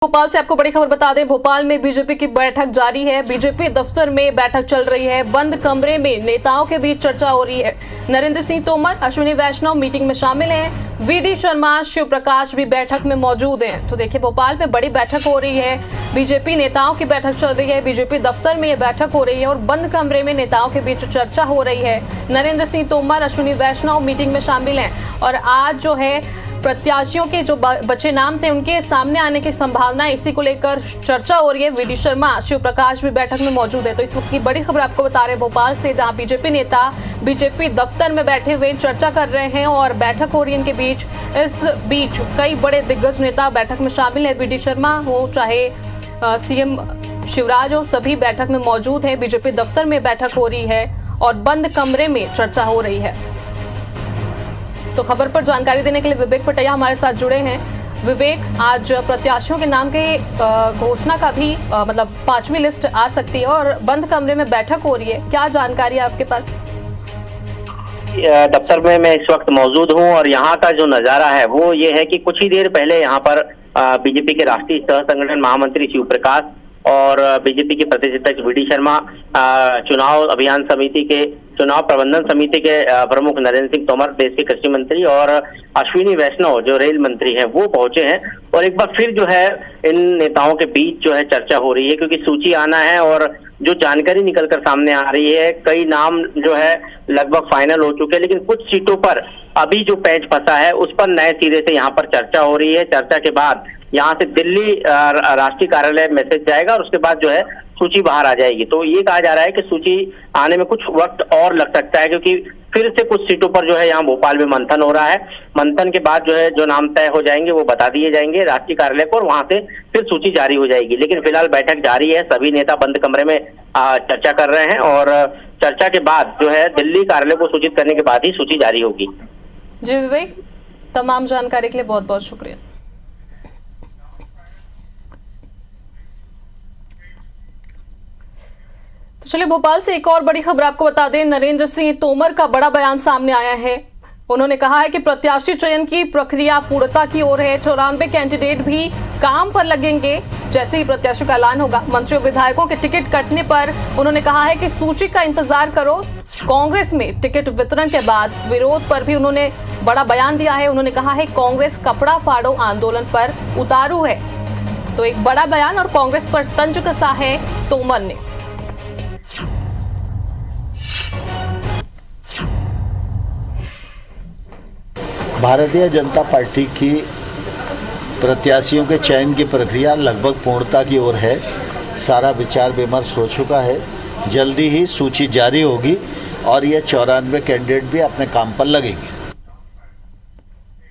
भोपाल से आपको बड़ी खबर बता दें। भोपाल में बीजेपी की बैठक जारी है। बीजेपी दफ्तर में बैठक चल रही है। बंद कमरे में नेताओं के बीच चर्चा हो रही है। नरेंद्र सिंह तोमर, अश्विनी वैष्णव मीटिंग में शामिल हैं। वीडी शर्मा, शिव प्रकाश भी बैठक में मौजूद हैं। तो देखिए, भोपाल में बड़ी बैठक हो रही है। बीजेपी नेताओं की बैठक चल रही है। बीजेपी दफ्तर में यह बैठक हो रही है और बंद कमरे में नेताओं के बीच चर्चा हो रही है। नरेंद्र सिंह तोमर, अश्विनी वैष्णव मीटिंग में शामिल हैं और आज जो है प्रत्याशियों के जो बचे नाम थे उनके सामने आने की संभावना, इसी को लेकर चर्चा हो रही है। वीडी शर्मा, शिव प्रकाश भी बैठक में मौजूद है। तो इस वक्त की बड़ी खबर आपको बता रहे हैं भोपाल से, जहां बीजेपी नेता बीजेपी दफ्तर में बैठे हुए चर्चा कर रहे हैं और बैठक हो रही है इनके बीच। इस बीच कई बड़े दिग्गज नेता बैठक में शामिल है। वीडी शर्मा हो चाहे सीएम शिवराज हो, सभी बैठक में मौजूद है। बीजेपी दफ्तर में बैठक हो रही है और बंद कमरे में चर्चा हो रही है। तो खबर पर जानकारी देने के लिए विवेक पटैया हमारे साथ जुड़े हैं। विवेक, आज प्रत्याशियों के नाम के घोषणा का भी मतलब 5वीं लिस्ट आ सकती है और बंद कमरे में बैठक हो रही है, क्या जानकारी है आपके पास? दफ्तर में मैं इस वक्त मौजूद हूं और यहाँ का जो नजारा है वो ये है कि कुछ ही देर पहले यहाँ पर बीजेपी के राष्ट्रीय सह संगठन महामंत्री शिव प्रकाश और बीजेपी के प्रदेश अध्यक्ष वीडी शर्मा, चुनाव अभियान समिति के चुनाव प्रबंधन समिति के प्रमुख नरेंद्र सिंह तोमर, देश के कृषि मंत्री, और अश्विनी वैष्णव जो रेल मंत्री हैं वो पहुंचे हैं। और एक बार फिर जो है इन नेताओं के बीच जो है चर्चा हो रही है, क्योंकि सूची आना है और जो जानकारी निकलकर सामने आ रही है, कई नाम जो है लगभग फाइनल हो चुके हैं, लेकिन कुछ सीटों पर अभी जो पैंच फंसा है उस पर नए सिरे से यहाँ पर चर्चा हो रही है। चर्चा के बाद यहाँ से दिल्ली राष्ट्रीय कार्यालय मैसेज जाएगा और उसके बाद जो है सूची बाहर आ जाएगी। तो ये कहा जा रहा है कि सूची आने में कुछ वक्त और लग सकता है, क्योंकि फिर से कुछ सीटों पर जो है यहाँ भोपाल में मंथन हो रहा है। मंथन के बाद जो है जो नाम तय हो जाएंगे वो बता दिए जाएंगे राष्ट्रीय कार्यालय को और वहां से फिर सूची जारी हो जाएगी। लेकिन फिलहाल बैठक जारी है, सभी नेता बंद कमरे में चर्चा कर रहे हैं और चर्चा के बाद जो है दिल्ली कार्यालय को सूचित करने के बाद ही सूची जारी होगी। जी विवेक, तमाम जानकारी के लिए बहुत बहुत शुक्रिया। तो चलिए, भोपाल से एक और बड़ी खबर आपको बता दें। नरेंद्र सिंह तोमर का बड़ा बयान सामने आया है। उन्होंने कहा है कि प्रत्याशी चयन की प्रक्रिया पूर्णता की ओर है। 94 कैंडिडेट भी काम पर लगेंगे जैसे ही प्रत्याशी का ऐलान होगा। मंत्री और विधायकों के टिकट कटने पर उन्होंने कहा है कि सूची का इंतजार करो। कांग्रेस में टिकट वितरण के बाद विरोध पर भी उन्होंने बड़ा बयान दिया है। उन्होंने कहा है कांग्रेस कपड़ा फाड़ो आंदोलन पर उतारू है। तो एक बड़ा बयान और कांग्रेस पर तंज कसा है तोमर ने। भारतीय जनता पार्टी की प्रत्याशियों के चयन की प्रक्रिया लगभग पूर्णता की ओर है। सारा विचार विमर्श हो चुका है। जल्दी ही सूची जारी होगी और ये 94 कैंडिडेट भी अपने काम पर लगेंगे।